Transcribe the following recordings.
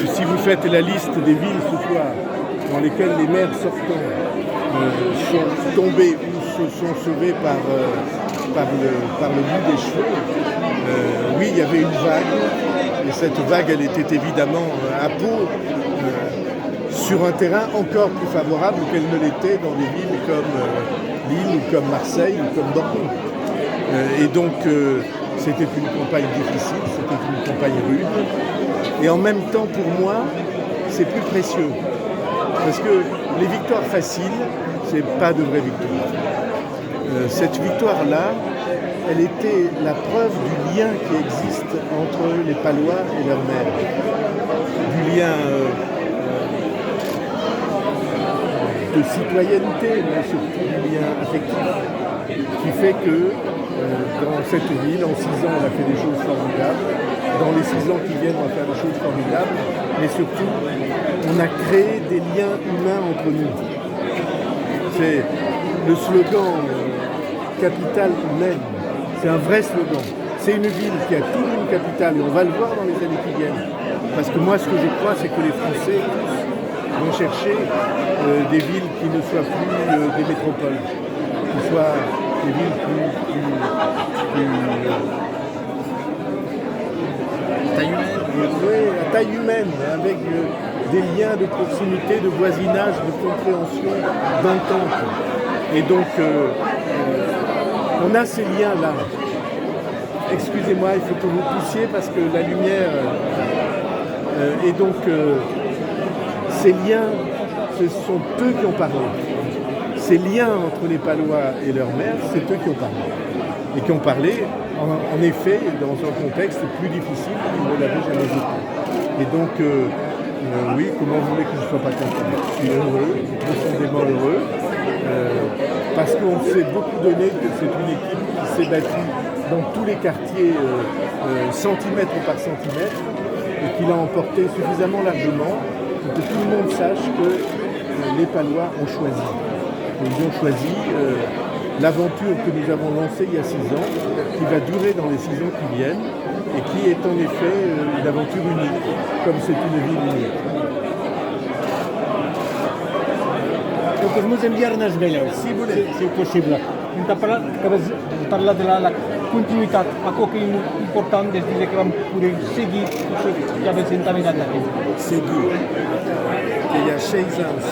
Si vous faites la liste des villes ce soir dans lesquelles les maires sortants sont tombés ou se sont sauvés par le bout des cheveux, oui, il y avait une vague, et cette vague, elle était évidemment à Pau, sur un terrain encore plus favorable qu'elle ne l'était dans des villes comme Lille ou comme Marseille ou comme Bordeaux. Et donc, c'était une campagne difficile, c'était une campagne rude. Et en même temps, pour moi, c'est plus précieux. Parce que les victoires faciles, c'est pas de vraies victoires. Cette victoire-là, elle était la preuve du lien qui existe entre les Palois et leur maire. Du lien de citoyenneté, mais surtout du lien affectif, qui fait que dans cette ville, en 6 ans, on a fait des choses formidables. Dans les 6 ans qui viennent, on va faire des choses formidables. Mais surtout, on a créé des liens humains entre nous. C'est le slogan capitale humaine. C'est un vrai slogan. C'est une ville qui a toute une capitale, et on va le voir dans les années qui viennent. Parce que moi, ce que je crois, c'est que les Français vont chercher des villes qui ne soient plus des métropoles, qui soient des villes plus taille humaine. Oui, à taille humaine, avec des liens de proximité, de voisinage, de compréhension, d'entente. Et donc, on a ces liens-là. Excusez-moi, il faut que vous poussiez parce que la lumière... et donc, ces liens, ce sont eux qui ont parlé. Ces liens entre les Palois et leur maire, c'est eux qui ont parlé. Et qui ont parlé, en effet, dans un contexte plus difficile qu'ils ne l'avaient jamais vécu. Et donc, oui, comment vous voulez que je ne sois pas content? Je suis heureux, profondément heureux, parce qu'on s'est beaucoup donné, que c'est une équipe qui s'est battue dans tous les quartiers, centimètre par centimètre, et qui l'a emporté suffisamment largement pour que tout le monde sache que les Palois ont choisi. Ils ont choisi l'aventure que nous avons lancée il y a 6 ans, qui va durer dans les 6 ans qui viennent, et qui est en effet une aventure unique, comme c'est une ville unique. Potremmo enviarne svegliare, se possibile. Parla de la continuïtat. Acolo că e important de dire că am pure seguir ce aveți întâlnit de acum. Seguir. Il y a 6 ans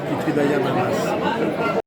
qui travaillent à Mamas.